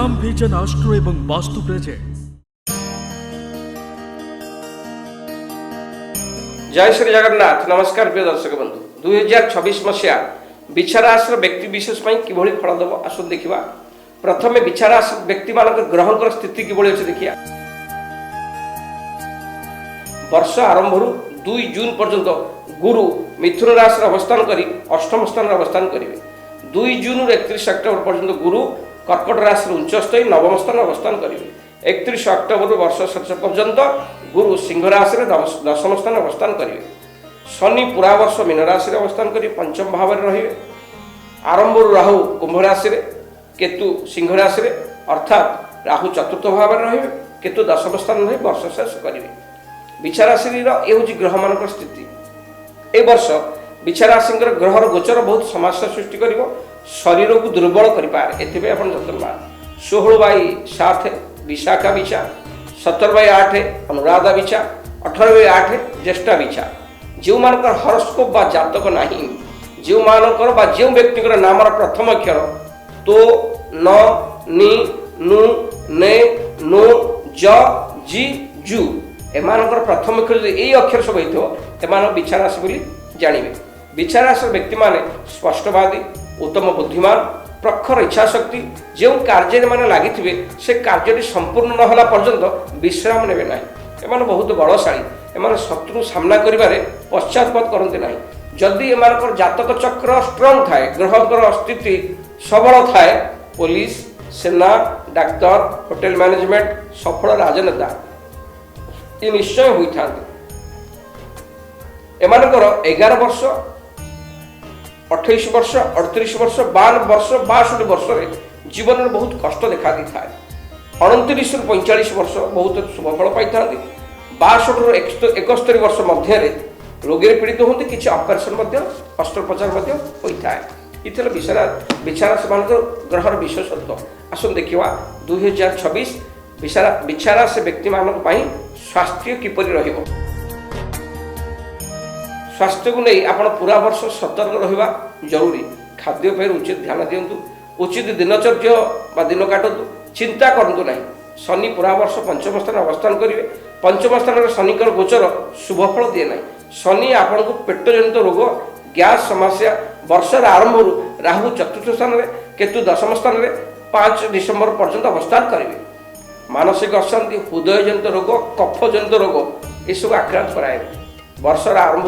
Shyam vision astro एवं vastu present. जय श्री जगन्नाथ। नमस्कार प्रिय दर्शक बंधु, 2026 मसीहा विचाराश्र व्यक्ति विशेष किभଳି फल देव आसुन देखा। प्रथम विचाराश्र व्यक्ति मान ग्रह स्थिति किभଳି अच्छे देखिया। वर्ष आरंभ 2 जून पर्यंत गुरु मिथुन राशि अवस्थान करी अष्टम स्थान अवस्थान करेंगे। 2 जून 31 अक्टोबर पर्यंत गुरु कर्कट राशि उच्चस्थ नवम स्थान अवस्थान करेंगे। 31 अक्टोबर वर्ष शेष पर्यंत गुरु सिंह राशि दशम स्थान अवस्थान करेंगे। शनि पूरा वर्ष मीन राशि अवस्थान कर पंचम भाव में रे। आरंभ राहु कुंभ राशि, केतु सिंह राशि अर्थात राहु चतुर्थ भाव में रे, केतु दशम स्थान रही वर्ष शेष करेंगे। विचाराशि ये ग्रह मान स्थिति। ए वर्ष विचाराशि ग्रहर गोचर बहुत समस्या सृष्टि कर शरीर को दुर्बल करें। एथपाई आप जतनवान। 16/7 विशाखा विचा, 17/8 अनुराधा विचा, 18/8 ज्येष्ठा विचा। जो मान हॉरोस्कोप बा जातक नहीं, जो मानकर बा जो व्यक्ति नाम प्रथम अक्षर तो न नि नु ने नो ज जी जु एमानकर प्रथम अक्षर यही अक्षर सब होता विचाराशि बोली जानवे। विचाराशि व्यक्ति माने स्पष्टवादी, उत्तम बुद्धिमान, प्रखर इच्छा शक्ति। जो कार्य मैंने लगी से कार्य संपूर्ण न होला पर्यंत विश्राम ने ना। एम बहुत बलशाली, एम शत्रु सामना करें पश्चाताप करते ना। जदि एम जातक चक्र स्ट्रंग थाए, ग्रह स्थिति सबल थाए, पुलिस, सेना, डाक्तर, होटेल मैनेजमेंट, सफल राजनेता ये निश्चय होता। एमानकर 11 वर्ष, 28 वर्ष, 38 वर्ष, 52 वर्ष, 62 वर्ष जीवन में बहुत कष्ट देखा दी था। 29 ରୁ 45 वर्ष बहुत शुभफल पाई था। 62 ରୁ 71 वर्ष मध्य रोगी पीड़ित होते, किसी ऑपरेशन अस्त्रोपचार होता है। ये विचाराशि मान ग्रहर विशेषत्व। आसन देखा 2026 विचाराशि व्यक्ति मान स्वास्थ्य किपरि रहिबो। स्वास्थ्य को नहीं आप पूरा वर्ष सतर्क रहा जरूरी। खाद्य पर उचित ध्यान दिंतु, उचित दिनचर्या दिन काटतु, चिंता करूँ ना। शनि पूरा वर्ष पंचम स्थान अवस्थान करेंगे। पंचम स्थान शनिकर गोचर शुभफल दिए ना। शनि आपन को पेटजनित रोग, गैस समस्या, वर्षर आरंभ राहु चतुर्थ स्थान में, केतु दशम स्थान में 5 डिसेम्बर पर्यंत अवस्थान करेंगे। मानसिक अशांति, हृदयजनित रोग, कफजनित रोग यू आक्रांत कराए। वर्षर आरंभ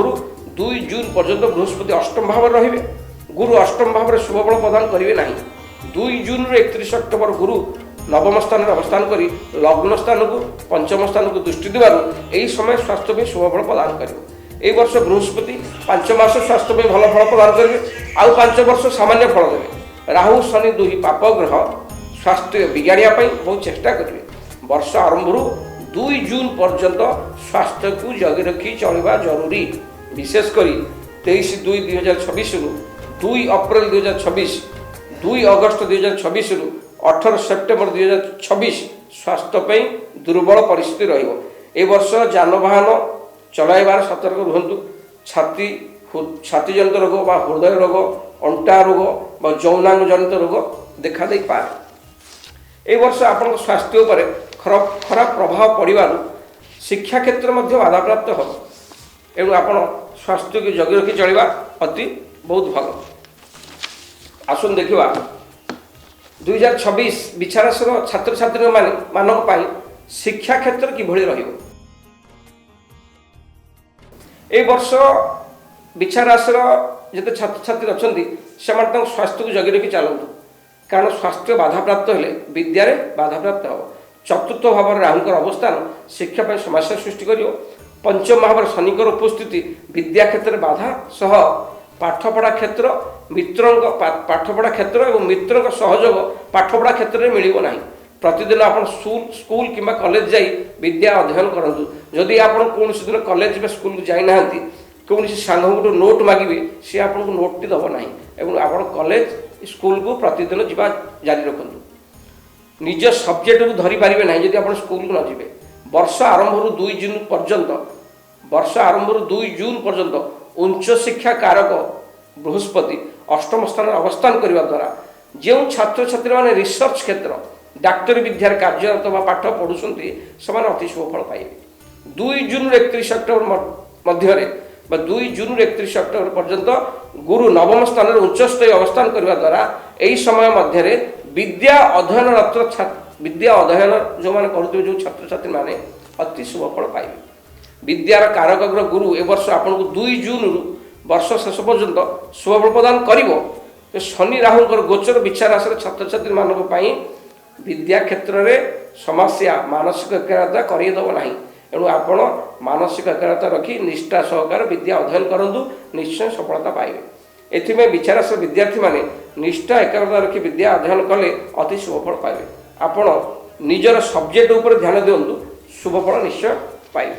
2 जून पर्यंत बृहस्पति अष्टम भाव में रे। गुरु अष्टम भाव में शुभफल प्रदान करेंगे ना। 2 जून 31 अक्टोबर गुरु नवम स्थान में अवस्थान कर लग्न स्थान को पंचम स्थान को दृष्टि देवार यही समय स्वास्थ्य में शुभफल प्रदान करेंगे। यही वर्ष बृहस्पति 5 मास स्वास्थ्य में भल फल प्रदान करेंगे, आउ 5 वर्ष सामान्य फल देवे। राहु शनि 2 पाप ग्रह स्वास्थ्य बिगाड़िया बहुत चेष्टा करेंगे। वर्ष आरंभ 2 जून पर्यंत स्वास्थ्य को जगी रखी चलवा जरूरी। विशेषकर 23/2/2026 रु 2 अप्रैल 2026, 2 अगस्त 2026 रु 18 सेप्टेम्बर 2026 स्वास्थ्य दुर्बल परिस्थिति रही। वर्ष जानवाहन चलाइबार सतर्क रुहतु। छाती जनित रोग बा हृदय रोग, अंटा रोग बा यौनांग जनित रोग देखा दे पाए। ए वर्ष आपन स्वास्थ्य पर खराब प्रभाव पड़ार शिक्षा क्षेत्र में बाधा प्राप्त हो एवं आपण स्वास्थ्य को जगी रखी चलवा अति बहुत भल। आसन देखा 2026 विचाराशि छात्र छात्री मानक शिक्षा क्षेत्र किभଳି रहिबो। ए वर्ष विचाराशि जिते छात्र छात्री अच्छा से स्वास्थ्य को जगी रखी चलतु, कारण स्वास्थ्य बाधा प्राप्त हेले विद्यारे बाधा प्राप्त हो। चतुर्थ भाव राहुंकर अवस्थान शिक्षा पर समस्या सृष्टि कर। पंचम भाव शनिकर उपस्थिति विद्या क्षेत्र बाधा सह पाठपढ़ा क्षेत्र, मित्रों पाठपढ़ा क्षेत्र और मित्रों सहयोग पाठपढ़ा क्षेत्र में मिल ना। प्रतिदिन आप स्कूल किंबा कॉलेज जाई विद्या अध्ययन करूँ। जदि आप कौन दिन कॉलेज में स्कूल को जाना कौन सांग गोटे नोट मागे सी आपको नोट टी दब ना। आप कॉलेज स्कूल को प्रतिदिन जा जारी रखु। निज सब्जेक्ट को धरी पारे ना जब आप स्कूल को न जी। वर्ष आरंभ 2 जून पर्यंत उच्च शिक्षा कारक बृहस्पति अष्टम स्थान अवस्थान करने द्वारा जो छात्र छात्री माने रिसर्च क्षेत्र डाक्तरी विद्यार कार्यरत बा पाठ पढ़ुଛନ୍ତି ସେମାନେ ଅତି ଶୁଭ ଫଳ ପାଇବେ। 2 ଜୁନ୍ 31 ଅକ୍ଟୋବର ମଧ୍ୟରେ বা 2 ଜୁନ୍ 31 ଅକ୍ଟୋବର ପର୍ଯ୍ୟନ୍ତ ଗୁରୁ ନବମ ସ୍ଥାନରେ ଉଚ୍ଚସ୍ଥାୟୀ ଅବସ୍ଥାନ କରିବା ଦ୍ୱାରା ଏହି ସମୟ ମଧ୍ୟରେ विद्या अध्ययन जो मैंने करुवे जो छात्र छात्री मैंने अति शुभ फल पाइबे। विद्यार कारक ग्रह गुरु ए वर्ष आपन को 2 जून वर्ष शेष पर्यंत शुभ फल प्रदान करिवो। शनि राहुंकर गोचर विचार आसर छात्र छात्री मानक पई विद्या क्षेत्र में समस्या मानसिक एकाग्रता करदेव ना। एणु आपण मानसिक एकाग्रता रखी निष्ठा सहकार विद्या अध्ययन करंतु निश्चय सफलता पाइबे। एथिमे विचारास विद्यार्थी माने निष्ठा एकाग्रता रखी विद्या अध्ययन कले अति शुभ फल पाइबे। आपण निजर सब्जेक्ट उपर ध्यान दियंतु शुभ फल निश्चय पाइबे।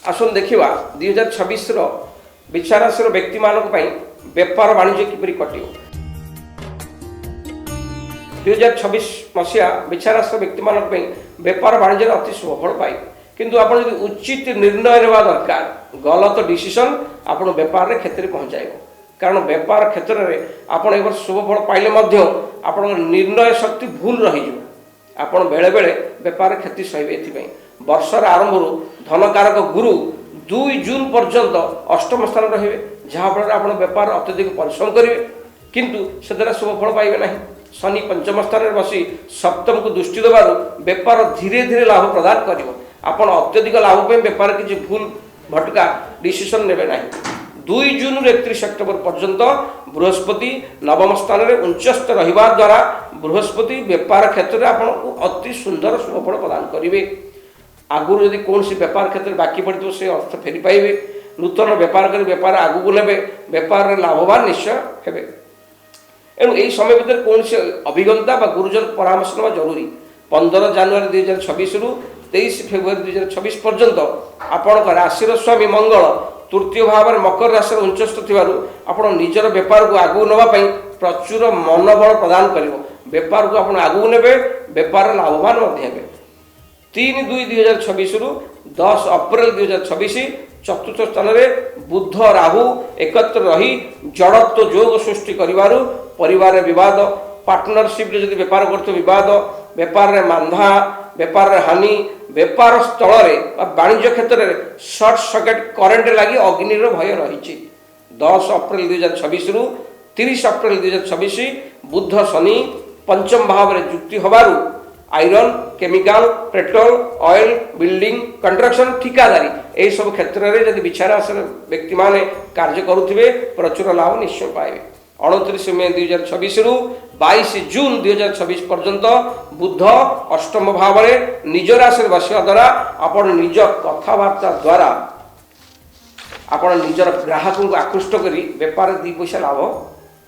आसन देखिवा 2026 रो विचारासर व्यक्ति मानक पई व्यापार वाणिज्य किपरि कटियो। 2026 मसिया विचारासर व्यक्ति मानक पई व्यापार वाणिज्य अति शुभ फल पाइबे। किंतु आपण यदि उचित निर्णय लेवा दरकार। गलत डिसीजन आपण व्यापार रे क्षेत्र पहुंचाइबो। कारण व्यापार क्षेत्र में आपण एक शुभ फल पाइले मध्य आपण निर्णय शक्ति भूल रही आपण बेले बेले व्यापार क्षति सहिबे। एथिपई वर्षर आरंभ धनकारक गुरु 2 जून पर्यंत अष्टम स्थान रहिबे, जहाँ फल आपण व्यापार अत्यधिक परिश्रम करिवे किंतु से द्वारा शुभ फल पाइबे नहीं। शनि पंचम स्थान में बसी सप्तम को दृष्टि देवारु व्यापार धीरे धीरे लाभ प्रदान करिवो। आपण अत्यधिक लाभ पे व्यापार किसी भूल भटका डिसीजन नेबे नहीं। 2 जून 31 अक्टोबर पर्यंत बृहस्पति नवम स्थान में उच्चस्थ रहिबा द्वारा बृहस्पति व्यापार क्षेत्र में आपण अति सुंदर शुभ फल प्रदान करिवे। आगुर यदि कौन सी व्यापार क्षेत्र में बाकी पड़ो से अर्थ फेरी पाइबे। नूतन व्यापार कर व्यापार आगू नेबे, व्यापार लाभवान निश्चय हेबे। एणु यही समय भितर कौन से अभिज्ञता बा गुरुजन परामर्श नेबा जरूरी। 15 जनवरी 2026 रु 23 फेब्रुआरी 2026 पर्यंत आपणकर राशि स्वामी मंगल तृतीय भाव में मकर राशि उच्चस्थ थिबारु आपण निजर व्यापार को आगू नवा पई प्रचुर मनोबल प्रदान करिवो। व्यापार को आपण आगू नेबे, व्यापार लाभवान मध्ये हेबे। 3/2/2026 रु 10 अप्रैल 2026 चतुर्थ स्थान में बुध राहु एकत्र रही जड़त्व जोग सृष्टि करिवारु परिवार विवाद, पार्टनरशिप यदि व्यापार करते विवाद, व्यापार रे मांधा, व्यापार रे हानि, व्यापार स्थल रे वाणिज्य क्षेत्र में सर्ट सर्किट करेन्ट लगी अग्नि भय रही। 10 अप्रैल 2026 रु 30 अप्रैल 2026 बुध शनि पंचम भाव में जुक्ति होबारु iron, chemical, petrol, oil, building, construction, ठिकादारी यही सब क्षेत्र में यदि विचारासर व्यक्ति माने कार्य करुथिबे प्रचुर लाभ निश्चय पाइबे। 29 मई 2026 रु 22 जून 2026 पर्यंत बुध अष्टम भाव में निज राशि बसवा द्वारा आपण निज कथबार्ता द्वारा आपण निजर ग्राहक को आकृष्ट करी व्यापार 2 पैसा लाभ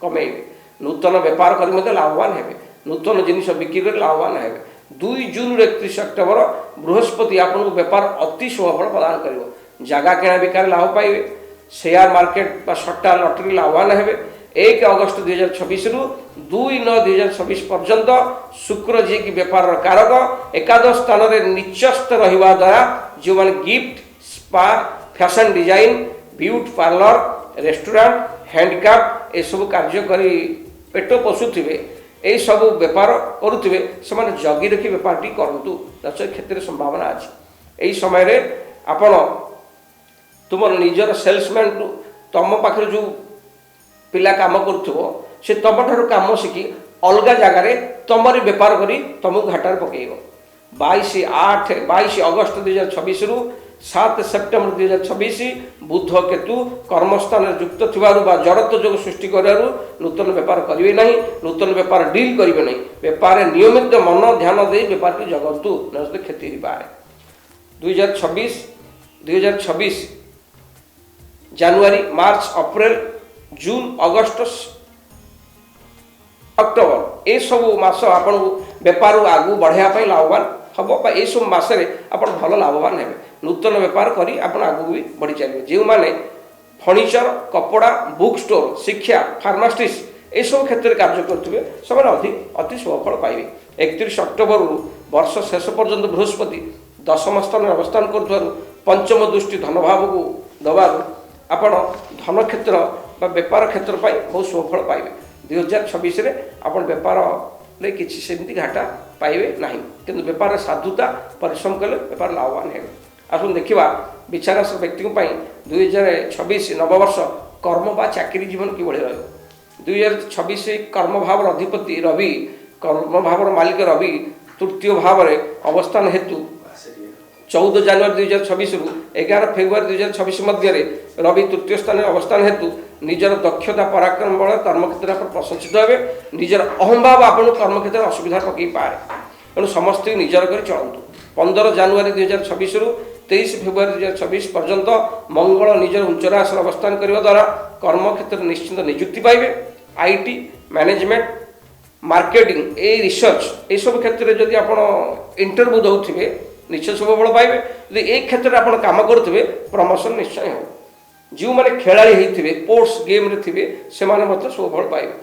कमेबे। नूतन व्यापार कर लाभवान हेबे, नूतन जिनिस बिक्री कर लाभवान हेबे। 2 जून 31 अक्टोबर बृहस्पति आपन को व्यापार अति शुभ फल प्रदान करिवो। जगह किଣା बिकार लाभ पाइबे, शेयर मार्केट बा सट्टा लॉटरी लाभवान हेबे। 1 अगस्त 2026 रु 2/9/2026 पर्यंत शुक्र जी की व्यापार कारक एकादश स्थान में निचस्थ रहिबा द्वारा जो माने gift, spa, fashion design, beauty parlour, restaurant, handcraft ए सब कार्य करी पेट पोषुथिबे, यही सब व्यापार करुथिबे से जगी रखी व्यापार टी करंतु क्षेत्र संभावना अच्छी। यही समय रे आपण तुम निजर सेल्समैन तुम पाखे जो पिला काम करुथबो से तुम ठार काम शिखी अलग जगार तुमरी व्यापार करी तुमको घाटार पकेइबो। 22 अगस्त 2026 रु 7 सेप्टेम्बर 2026 बुध केतु कर्मस्थान युक्त थिबारु बा जड़त्व जोग सृष्टि करियारु नूतन व्यापार करिवे नहीं, नूतन व्यापार डील करिवे नहीं। व्यापार नियमित मन ध्यान दे व्यापार की जगतु नष्ट क्षति ही पाए। 2026 जनवरी, मार्च, अप्रैल, जून, अगस्त, अक्टोबर ये सब मास आपन व्यापार आगू बढ़ाया लाभवान हम ये सब मसरे आप भल लाभवान हे। नूतन व्यापार करी आप आगू भी बढ़ी चलिए। जो मैंने फर्निचर, कपड़ा, बुक स्टोर, शिक्षा, फार्मासिस्ट ये सब क्षेत्र में कार्य करुवे से अति शुभ फल पाइबे। 31 अक्टोबर वर्ष शेष पर्यंत बृहस्पति दशम स्थान में अवस्थान करुवारु पंचम दृष्टि धन भाव को दबारु आपण धन क्षेत्र व्यापार क्षेत्र बहुत शुभ फल पाइबे। 2026 रे आपण व्यापार କିଛି ସେମିତି ଘାଟା ପାଇବେ ନାହିଁ, କିନ୍ତୁ ବେପାରରେ ସାଧୁତା ପରିଶ୍ରମ କଲେ ବେପାର ଲାଭବାନ ହେବେ। ଆସନ୍ତୁ ଦେଖିବା ବିଚାରାସ ବ୍ୟକ୍ତିଙ୍କ ପାଇଁ 2026 ନବବର୍ଷ କର୍ମ ବା ଚାକିରି ଜୀବନ କିଭଳି ରହିବ। 2026 କର୍ମଭାବର ଅଧିପତି ରବି, କର୍ମଭାବର ମାଲିକ ରବି ତୃତୀୟ ଭାବରେ ଅବସ୍ଥାନ ହେତୁ 14 ଜାନୁଆରୀ 2026 11 ଫେବୃଆରୀ 2026 ମଧ୍ୟରେ ରବି ତୃତୀୟ ସ୍ଥାନରେ ଅବସ୍ଥାନ ହେତୁ ନିଜର ଦକ୍ଷତା ପରାକ୍ରମ ବଳ କର୍ମକ୍ଷେତ୍ରରେ ଆପଣ ପ୍ରଶଂସିତ ହେବେ। ନିଜର ଅହଂଭାବ ଆପଣଙ୍କୁ କର୍ମକ୍ଷେତ୍ରରେ ଅସୁବିଧା ପକାଇ ପାରେ, ତେଣୁ ସମସ୍ତଙ୍କୁ ନିଜର କରି ଚଳନ୍ତୁ। 15 ଜାନୁଆରୀ 2026 23 ଫେବୃଆରୀ 2026 ପର୍ଯ୍ୟନ୍ତ ମଙ୍ଗଳ ନିଜର ଉଚ୍ଚର ଆସନ ଅବସ୍ଥାନ କରିବା ଦ୍ୱାରା କର୍ମକ୍ଷେତ୍ରରେ ନିଶ୍ଚିନ୍ତ ନିଯୁକ୍ତି ପାଇବେ। ଆଇଟି, ମ୍ୟାନେଜମେଣ୍ଟ, ମାର୍କେଟିଂ, ରିସର୍ଚ୍ଚ ଏସବୁ କ୍ଷେତ୍ରରେ ଯଦି ଆପଣ ଇଣ୍ଟରଭ୍ୟୁ ଦେଉଥିବେ ନିଶ୍ଚୟ ଶୁଭଫଳ ପାଇବେ। ଯଦି এই କ୍ଷେତ୍ରରେ ଆପଣ କାମ କରୁଥିବେ ପ୍ରମୋସନ ନିଶ୍ଚୟ ହେବ। ଯେଉଁମାନେ ଖେଳାଳି ହେଇଥିବେ ସ୍ପୋର୍ଟସ ଗେମ୍ରେ ଥିବେ ସେମାନେ ମଧ୍ୟ ଶୁଭଫଳ ପାଇବେ।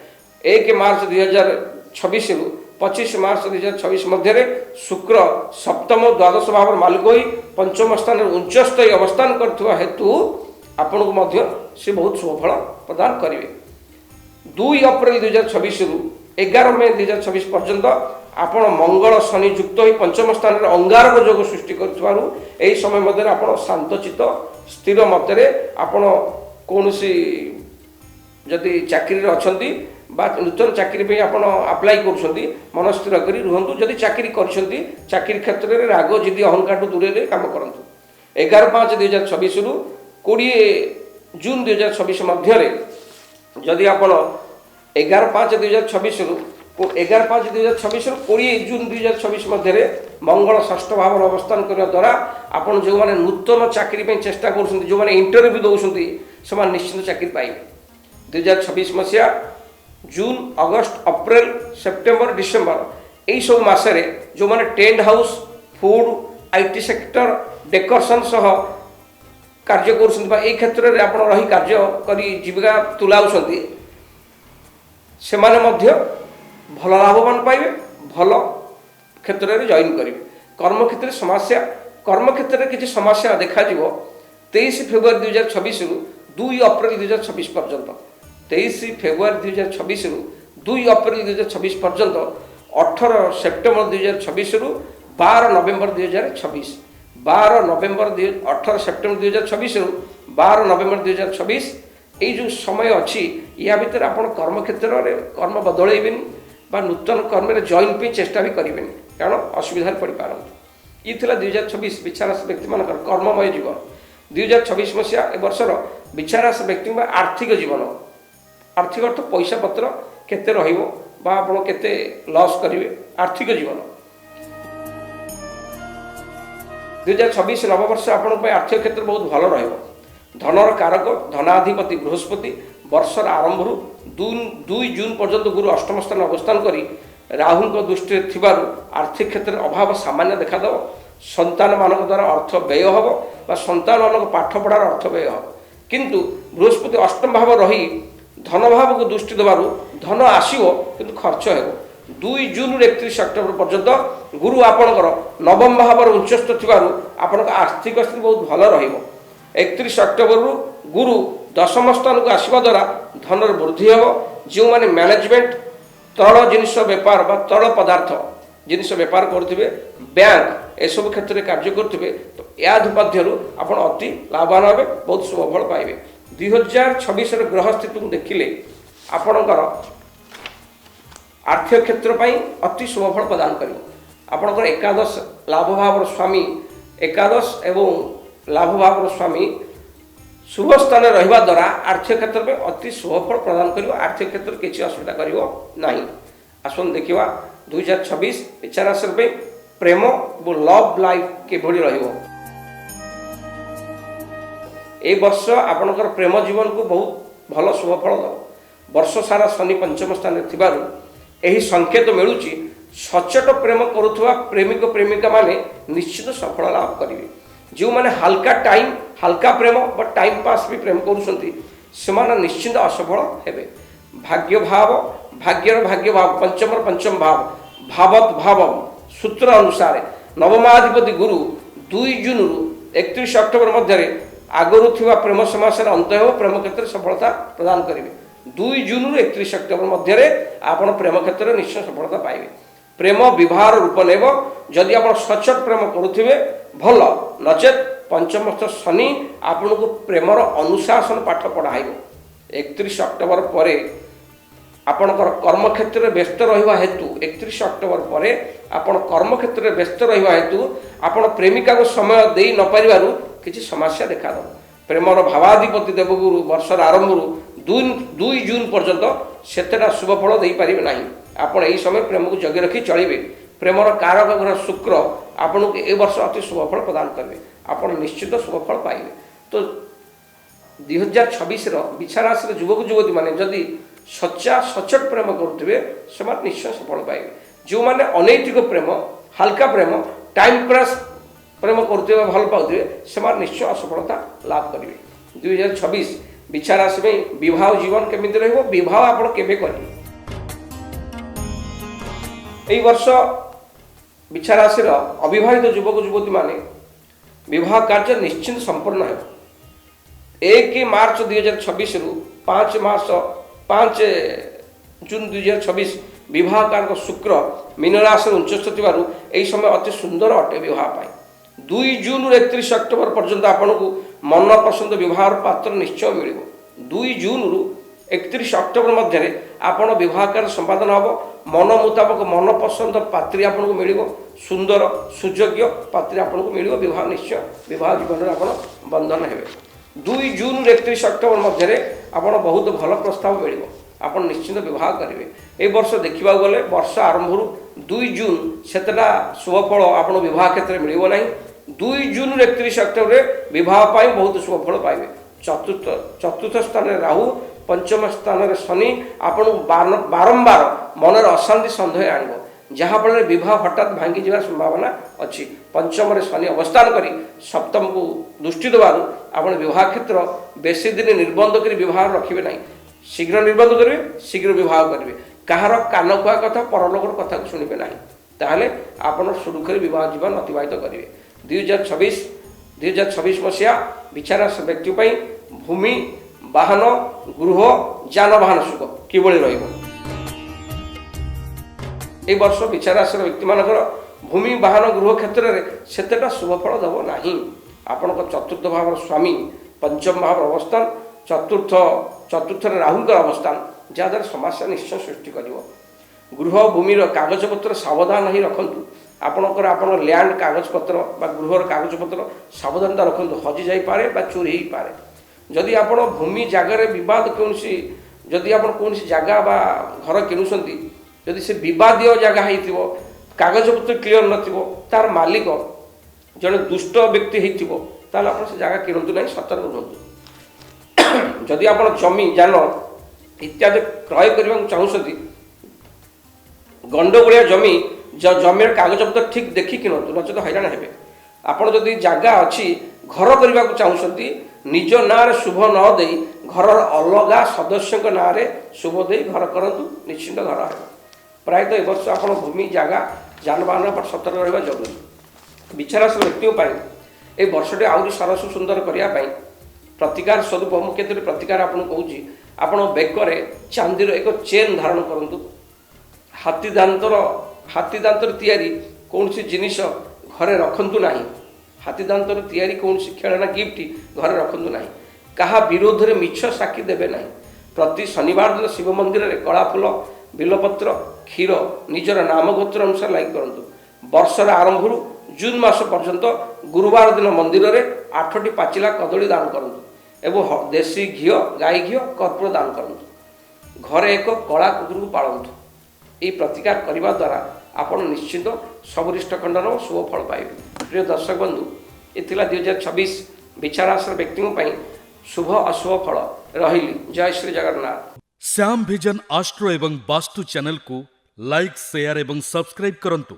1 ମାର୍ଚ୍ଚ 2026 25 ମାର୍ଚ୍ଚ 2026 ମଧ୍ୟରେ ଶୁକ୍ର ସପ୍ତମ ଦ୍ୱାଦଶ ଭାବର ମାଲିକ ହୋଇ ପଞ୍ଚମ ସ୍ଥାନରେ ଉଚ୍ଚସ୍ଥାୟୀ ଅବସ୍ଥାନ କରୁଥିବା ହେତୁ ଆପଣଙ୍କୁ ମଧ୍ୟ ସେ ବହୁତ ଶୁଭଫଳ ପ୍ରଦାନ କରିବେ। 2 ଏପ୍ରିଲ 2026 11 ମେ 2026 ପର୍ଯ୍ୟନ୍ତ ଆପଣ ମଙ୍ଗଳ ଶନି ଯୁକ୍ତ ହୋଇ ପଞ୍ଚମ ସ୍ଥାନରେ ଅଙ୍ଗାରକ ଯୋଗ ସୃଷ୍ଟି କରୁଥିବାରୁ ଏହି ସମୟ ମଧ୍ୟରେ ଆପଣ ଶାନ୍ତଚିତ ସ୍ଥିର ମତରେ ଆପଣ କୌଣସି ଯଦି ଚାକିରିରେ ଅଛନ୍ତି ବା ନୂତନ ଚାକିରି ପାଇଁ ଆପଣ ଆପ୍ଲାଏ କରୁଛନ୍ତି ମନ ସ୍ଥିର କରି ରୁହନ୍ତୁ। ଯଦି ଚାକିରି କରିଛନ୍ତି ଚାକିରି କ୍ଷେତ୍ରରେ ରାଗ ଜିଦି ଅହଂକାରଠୁ ଦୂରରେ କାମ କରନ୍ତୁ। 11/5/2026 20 ଜୁନ 2026 ମଧ୍ୟରେ ଯଦି ଆପଣ 11/5/2026 11/5/2026 20 ଜୁନ 2026 ମଧ୍ୟରେ ମଙ୍ଗଳ ଷଷ୍ଠ ଭାବରେ ଅବସ୍ଥାନ କରିବା ଦ୍ୱାରା ଆପଣ ଯେଉଁମାନେ ନୂତନ ଚାକିରି ପାଇଁ ଚେଷ୍ଟା କରୁଛନ୍ତି, ଯେଉଁମାନେ ଇଣ୍ଟରଭ୍ୟୁ ଦେଉଛନ୍ତି ସେମାନେ ନିଶ୍ଚିତ ଚାକିରି ପାଇବେ। 2026 ମସିହା ଜୁନ, ଅଗଷ୍ଟ, ଅପ୍ରିଲ, ସେପ୍ଟେମ୍ବର, ଡିସେମ୍ବର ଏହିସବୁ ମାସରେ ଯେଉଁମାନେ tent house, food, IT sector, decoration ସହ କାର୍ଯ୍ୟ କରୁଛନ୍ତି ବା ଏହି କ୍ଷେତ୍ରରେ ଆପଣ ରହି କାର୍ଯ୍ୟ କରି ଜୀବିକା ତୁଲାଉଛନ୍ତି ସେମାନେ ମଧ୍ୟ ଭଲ ଲାଭବାନ ପାଇବେ, ଭଲ କ୍ଷେତ୍ରରେ ଜଏନ୍ କରିବେ। କର୍ମକ୍ଷେତ୍ରରେ କିଛି ସମସ୍ୟା ଦେଖାଯିବ 23 ଫେବୃଆରୀ 2026 2 ଏପ୍ରିଲ 2026 ପର୍ଯ୍ୟନ୍ତ। 23 ଫେବୃଆରୀ 2026 2 ଏପ୍ରିଲ 2026 ପର୍ଯ୍ୟନ୍ତ 18 ସେପ୍ଟେମ୍ବର 2026 12 ନଭେମ୍ବର 2026 18 ସେପ୍ଟେମ୍ବର 2026 12 ନଭେମ୍ବର 2026 এই ଯେଉଁ ସମୟ ଅଛି ୟା ଭିତରେ ଆପଣ କର୍ମକ୍ଷେତ୍ରରେ କର୍ମ ବଦଳାଇବେନି ବା ନୂତନ କର୍ମରେ ଜଏନ୍ ପାଇଁ ଚେଷ୍ଟା ବି କରିବେନି, କାରଣ ଅସୁବିଧାରେ ପଡ଼ିପାରନ୍ତି। ଇଏ ଥିଲା 2026 ବିଚାରାସ ବ୍ୟକ୍ତିମାନଙ୍କର କର୍ମମୟ ଜୀବନ। 2026 ମସିହା ଏ ବର୍ଷର ବିଚାରାସ ବ୍ୟକ୍ତିଙ୍କ ଆର୍ଥିକ ଜୀବନ। ଆର୍ଥିକ ଅର୍ଥ ପଇସା ପତ୍ର କେତେ ରହିବ ବା ଆପଣ କେତେ ଲସ୍ କରିବେ, ଆର୍ଥିକ ଜୀବନ। 2026 ନବବର୍ଷ ଆପଣଙ୍କ ପାଇଁ ଆର୍ଥିକ କ୍ଷେତ୍ର ବହୁତ ଭଲ ରହିବ। ଧନର କାରକ ଧନାଧିପତି ବୃହସ୍ପତି ବର୍ଷର ଆରମ୍ଭରୁ 2 ଜୁନ ପର୍ଯ୍ୟନ୍ତ ଗୁରୁ ଅଷ୍ଟମ ସ୍ଥାନରେ ଅବସ୍ଥାନ କରି ରାହୁଙ୍କ ଦୃଷ୍ଟିରେ ଥିବାରୁ ଆର୍ଥିକ କ୍ଷେତ୍ରରେ ଅଭାବ ସାମାନ୍ୟ ଦେଖାଦେବ। ସନ୍ତାନମାନଙ୍କ ଦ୍ୱାରା ଅର୍ଥ ବ୍ୟୟ ହେବ ବା ସନ୍ତାନମାନଙ୍କ ପାଠପଢ଼ାର ଅର୍ଥ ବ୍ୟୟ ହେବ। କିନ୍ତୁ ବୃହସ୍ପତି ଅଷ୍ଟମ ଭାବ ରହି ଧନ ଭାବକୁ ଦୃଷ୍ଟି ଦେବାରୁ ଧନ ଆସିବ କିନ୍ତୁ ଖର୍ଚ୍ଚ ହେବ। 2 ଜୁନରୁ 31 ଅକ୍ଟୋବର ପର୍ଯ୍ୟନ୍ତ ଗୁରୁ ଆପଣଙ୍କର ନବମ ଭାବର ଉଚ୍ଚସ୍ଥ ଥିବାରୁ ଆପଣଙ୍କ ଆର୍ଥିକ ସ୍ଥିତି ବହୁତ ଭଲ ରହିବ। 31 ଅକ୍ଟୋବରରୁ ଗୁରୁ ଦଶମ ସ୍ଥାନକୁ ଆସିବା ଦ୍ୱାରା ଧନର ବୃଦ୍ଧି ହେବ। ଯେଉଁମାନେ ମ୍ୟାନେଜମେଣ୍ଟ, ତୈଳ ଜିନିଷ ବେପାର ବା ତୈଳ ପଦାର୍ଥ ଜିନିଷ ବେପାର କରୁଥିବେ, ବ୍ୟାଙ୍କ ଏସବୁ କ୍ଷେତ୍ରରେ କାର୍ଯ୍ୟ କରୁଥିବେ ତ ଏହା ମଧ୍ୟରୁ ଆପଣ ଅତି ଲାଭବାନ ହେବେ, ବହୁତ ଶୁଭଫଳ ପାଇବେ। 2026ର ଗ୍ରହ ସ୍ଥିତିକୁ ଦେଖିଲେ ଆପଣଙ୍କର ଆର୍ଥିକ କ୍ଷେତ୍ର ପାଇଁ ଅତି ଶୁଭଫଳ ପ୍ରଦାନ କରିବ। ଆପଣଙ୍କର ଏକାଦଶ ଲାଭ ଭାବର ସ୍ୱାମୀ ଏକାଦଶ ଏବଂ ଲାଭ ଭାବର ସ୍ୱାମୀ शुभ स्थान रहा द्वारा आर्थिक क्षेत्र में अति शुभफल प्रदान कर आर्थिक क्षेत्र किसी असुविधा कर आसन देखा 2026 विचाराश प्रेम और लव लाइफ किभली वर्ष आपणकर प्रेम जीवन को बहुत भल शुभफल दब। वर्ष सारा शनि पंचम स्थान यही संकेत मिलूँ सचोट प्रेम करुवा प्रेमिक प्रेमिका माने निश्चित सफल लाभ करेंगे। जो मैंने हल्का टाइम हल्का प्रेम बट टाइम पास भी प्रेम करुँच निश्चिंत असफल हेबे। भाग्य भाव भाग्य भाव पंचम भाव भावत भाव सूत्र अनुसार नवमाधिपति गुरु 2 जून रु 31 अक्टोबर मध्य आगुरी प्रेम समस्या अंत हो प्रेम क्षेत्र सफलता प्रदान करेंगे। 2 ଜୁନ୍ ରୁ 31 ଅକ୍ଟୋବର ମଧ୍ୟରେ ଆପଣ ପ୍ରେମ କ୍ଷେତ୍ରରେ ନିଶ୍ଚୟ ସଫଳତା ପାଇବେ। ପ୍ରେମ ବିବାହର ରୂପ ନେବ। ଯଦି ଆପଣ ସଚୋଟ ପ୍ରେମ କରୁଥିବେ ଭଲ, ନଚେତ୍ ପଞ୍ଚମସ୍ଥ ଶନି ଆପଣଙ୍କୁ ପ୍ରେମର ଅନୁଶାସନ ପାଠ ପଢ଼ାଇବ। 31 ଅକ୍ଟୋବର ପରେ ଆପଣଙ୍କର କର୍ମକ୍ଷେତ୍ରରେ ବ୍ୟସ୍ତ ରହିବା ହେତୁ 31 ଅକ୍ଟୋବର ପରେ ଆପଣ କର୍ମକ୍ଷେତ୍ରରେ ବ୍ୟସ୍ତ ରହିବା ହେତୁ ଆପଣ ପ୍ରେମିକାକୁ ସମୟ ଦେଇ ନ ପାରିବାରୁ କିଛି ସମସ୍ୟା ଦେଖାଦେବ। ପ୍ରେମର ଭାବାଧିପତି ଦେବଗୁରୁ ବର୍ଷର ଆରମ୍ଭରୁ 2 ଜୁନ୍ ପର୍ଯ୍ୟନ୍ତ ସେତେଟା ଶୁଭଫଳ ଦେଇପାରିବେ ନାହିଁ। ଆପଣ ଏହି ସମୟ ପ୍ରେମକୁ ଜଗି ରଖି ଚଳିବେ। ପ୍ରେମର କାରକ ଗ୍ରହ ଶୁକ୍ର ଆପଣଙ୍କୁ ଏ ବର୍ଷ ଅତି ଶୁଭଫଳ ପ୍ରଦାନ କରିବେ। ଆପଣ ନିଶ୍ଚିତ ଶୁଭଫଳ ପାଇବେ। ତ 2026ର ବିଛା ରାଶିର ଯୁବକ ଯୁବତୀମାନେ ଯଦି ସଚୋଟ ପ୍ରେମ କରୁଥିବେ ସେମାନେ ନିଶ୍ଚୟ ସଫଳ ପାଇବେ। ଯେଉଁମାନେ ଅନୈତିକ ପ୍ରେମ, ହାଲକା ପ୍ରେମ, ଟାଇମ୍ ପାସ୍ ପ୍ରେମ କରୁଥିବେ, ଭଲ ପାଉଥିବେ, ସେମାନେ ନିଶ୍ଚୟ ଅସଫଳତା ଲାଭ କରିବେ। 2026 ବିଛା ରାଶି ପାଇଁ ବିବାହ ଜୀବନ କେମିତି ରହିବ, ବିବାହ ଆପଣ କେବେ କରିବେ? ଏହି ବର୍ଷ ବିଛା ରାଶିର ଅବିବାହିତ ଯୁବକ ଯୁବତୀମାନେ ବିବାହ କାର୍ଯ୍ୟ ନିଶ୍ଚିନ୍ତ ସମ୍ପନ୍ନ ହେବ। 1 ମାର୍ଚ୍ଚ 2026ରୁ 5 ଜୁନ୍ 2026 ବିବାହ କାରକ ଶୁକ୍ର ମୀନ ରାଶିରେ ଉଚ୍ଚସ୍ଥ ଥିବାରୁ ଏହି ସମୟ ଅତି ସୁନ୍ଦର ଅଟେ ବିବାହ ପାଇଁ। 2 ଜୁନ୍ 31 ଅକ୍ଟୋବର ପର୍ଯ୍ୟନ୍ତ ଆପଣଙ୍କୁ ମନପସନ୍ଦ ବିବାହର ପାତ୍ର ନିଶ୍ଚୟ ମିଳିବ। 2 ଜୁନ୍ରୁ 31 ଅକ୍ଟୋବର ମଧ୍ୟରେ ଆପଣ ବିବାହ କାର୍ଯ୍ୟ ସମ୍ପାଦନ ହେବ। ମନ ମୁତାବକ ମନପସନ୍ଦ ପାତ୍ରୀ ଆପଣଙ୍କୁ ମିଳିବ। ସୁନ୍ଦର ସୁଯୋଗ୍ୟ ପାତ୍ରୀ ଆପଣଙ୍କୁ ମିଳିବ। ବିବାହ ଜୀବନରେ ଆପଣ ବନ୍ଧନ ହେବେ। 2 ଜୁନ୍ 31 ଅକ୍ଟୋବର ମଧ୍ୟରେ ଆପଣ ବହୁତ ଭଲ ପ୍ରସ୍ତାବ ମିଳିବ। ଆପଣ ନିଶ୍ଚିନ୍ତ ବିବାହ କରିବେ। ଏହି ବର୍ଷ ଦେଖିବାକୁ ଗଲେ ବର୍ଷ ଆରମ୍ଭରୁ 2 ଜୁନ୍ ସେତେଟା ଶୁଭଫଳ ଆପଣ ବିବାହ କ୍ଷେତ୍ରରେ ମିଳିବ ନାହିଁ। 2 ଜୁନ୍ 31 ଅକ୍ଟୋବରରେ ବିବାହ ପାଇଁ ବହୁତ ଶୁଭଫଳ ପାଇବେ। ଚତୁର୍ଥ ସ୍ଥାନରେ ରାହୁ, ପଞ୍ଚମ ସ୍ଥାନରେ ଶନି ଆପଣଙ୍କୁ ବାରମ୍ବାର ମନରେ ଅଶାନ୍ତି ସନ୍ଦେହ ଆଣିବ, ଯାହାଫଳରେ ବିବାହ ହଠାତ୍ ଭାଙ୍ଗିଯିବାର ସମ୍ଭାବନା ଅଛି। ପଞ୍ଚମରେ ଶନି ଅବସ୍ଥାନ କରି ସପ୍ତମକୁ ଦୃଷ୍ଟି ଦେବାରୁ ଆପଣ ବିବାହ କ୍ଷେତ୍ର ବେଶୀ ଦିନ ନିର୍ବନ୍ଧ କରି ବିବାହ ରଖିବେ ନାହିଁ। ଶୀଘ୍ର ନିର୍ବନ୍ଧ କରିବେ, ଶୀଘ୍ର ବିବାହ କରିବେ। କାହାର କାନ କୁହା କଥା, ପରଲୋକର କଥାକୁ ଶୁଣିବେ ନାହିଁ। ତାହେଲେ ଆପଣ ସୁରୁଖୁରୁରେ ବିବାହ ଜୀବନ ଅତିବାହିତ କରିବେ। 2026 ମସିହା ବିଛା ରାଶି ବ୍ୟକ୍ତି ପାଇଁ ଭୂମି, ବାହନ, ଗୃହ, ଯାନବାହନ ସୁଖ କିଭଳି ରହିବ? ଏହି ବର୍ଷ ବିଛା ରାଶିର ବ୍ୟକ୍ତିମାନଙ୍କର ଭୂମି, ବାହନ, ଗୃହ କ୍ଷେତ୍ରରେ ସେତେଟା ଶୁଭଫଳ ଦେବ ନାହିଁ। ଆପଣଙ୍କ ଚତୁର୍ଥ ଭାବର ସ୍ୱାମୀ ପଞ୍ଚମ ଭାବର ଅବସ୍ଥାନ, ଚତୁର୍ଥରେ ରାହୁଙ୍କର ଅବସ୍ଥାନ, ଯାହାଦ୍ୱାରା ସମସ୍ୟା ନିଶ୍ଚୟ ସୃଷ୍ଟି କରିବ। ଗୃହ ଭୂମିର କାଗଜପତ୍ର ସାବଧାନ ହୋଇ ରଖନ୍ତୁ। ଆପଣଙ୍କ ଲ୍ୟାଣ୍ଡ କାଗଜପତ୍ର ବା ଗୃହର କାଗଜପତ୍ର ସାବଧାନତା ରଖନ୍ତୁ। ହଜି ଯାଇପାରେ ବା ଚୋରି ହୋଇପାରେ। ଯଦି ଆପଣ ଭୂମି ଜାଗାରେ ବିବାଦ ଯଦି ଆପଣ କୌଣସି ଜାଗା ବା ଘର କିଣୁଛନ୍ତି, ଯଦି ସେ ବିବାଦୀୟ ଜାଗା ହେଇଥିବ, କାଗଜପତ୍ର କ୍ଲିଅର ନଥିବ, ତାର ମାଲିକ ଜଣେ ଦୁଷ୍ଟ ବ୍ୟକ୍ତି ହେଇଥିବ, ତାହେଲେ ଆପଣ ସେ ଜାଗା କିଣନ୍ତୁ ନାହିଁ, ସତର୍କ ରୁହନ୍ତୁ। ଯଦି ଆପଣ ଜମି, ଯାନ ଇତ୍ୟାଦି କ୍ରୟ କରିବାକୁ ଚାହୁଁଛନ୍ତି, ଗଣ୍ଡଗୋଳିଆ ଜମିର କାଗଜପତ୍ର ଠିକ୍ ଦେଖି କିଣନ୍ତୁ, ନଚେତ ହଇରାଣ ହେବେ। ଆପଣ ଯଦି ଜାଗା ଅଛି ଘର କରିବାକୁ ଚାହୁଁଛନ୍ତି, ନିଜ ନାଁରେ ଶୁଭ ନ ଦେଇ ଘରର ଅଲଗା ସଦସ୍ୟଙ୍କ ନାଁରେ ଶୁଭ ଦେଇ ଘର କରନ୍ତୁ, ନିଶ୍ଚିନ୍ତ ଘର ହେବ। ପ୍ରାୟତଃ ଏ ବର୍ଷ ଆପଣ ଭୂମି, ଜାଗା, ଯାନବାହନ ଉପରେ ସତର୍କ ରହିବା ଜରୁରୀ। ବିଛା ରାଶିର ବ୍ୟକ୍ତିଙ୍କ ପାଇଁ ଏହି ବର୍ଷଟି ଆହୁରି ସରସ ସୁନ୍ଦର କରିବା ପାଇଁ ପ୍ରତିକାର ସ୍ୱରୂପ ମୁଁ କେତୋଟି ପ୍ରତିକାର ଆପଣଙ୍କୁ କହୁଛି। ଆପଣ ବେକରେ ଚାନ୍ଦିର ଏକ ଚେନ୍ ଧାରଣ କରନ୍ତୁ। ହାତୀ ଦାନ୍ତର ତିଆରି କୌଣସି ଜିନିଷ ଘରେ ରଖନ୍ତୁ ନାହିଁ। ହାତୀ ଦାନ୍ତର ତିଆରି କୌଣସି ଖେଳନା ଗିଫ୍ଟ ଘରେ ରଖନ୍ତୁ ନାହିଁ। କାହା ବିରୋଧରେ ମିଛ ସାକ୍ଷୀ ଦେବେ ନାହିଁ। ପ୍ରତି ଶନିବାର ଦିନ ଶିବ ମନ୍ଦିରରେ କଳା ଫୁଲ, ବିଲପତ୍ର, କ୍ଷୀର ନିଜର ନାମଗୋତ୍ର ଅନୁସାରେ ଲାଗି କରନ୍ତୁ। ବର୍ଷର ଆରମ୍ଭରୁ ଜୁନ୍ ମାସ ପର୍ଯ୍ୟନ୍ତ ଗୁରୁବାର ଦିନ ମନ୍ଦିରରେ 8ଟି ପାଚିଲା କଦଳୀ ଦାନ କରନ୍ତୁ ଏବଂ ଦେଶୀ ଘିଅ, ଗାଈ ଘିଅ, କର୍ପୂର ଦାନ କରନ୍ତୁ। ଘରେ ଏକ କଳା କୁକୁରକୁ ପାଳନ୍ତୁ। ଏହି ପ୍ରତିକାର କରିବା ଦ୍ୱାରା ଆପଣ ନିଶ୍ଚିନ୍ତ ସବୁରିଷ୍ଟ ଖଣ୍ଡନ ଶୁଭ ଫଳ ପାଇବେ। ପ୍ରିୟ ଦର୍ଶକ ବନ୍ଧୁ, ଏ ଥିଲା 2026 ବିଛା ରାଶିର ବ୍ୟକ୍ତିଙ୍କ ପାଇଁ ଶୁଭ ଅଶୁଭ ଫଳ। ରହିଲି, ଜୟ ଶ୍ରୀ ଜଗନ୍ନାଥ। श्याम विजन आस्ट्रो एवं वास्तु चैनल को लाइक, शेयर एवं सब्सक्राइब करंतु।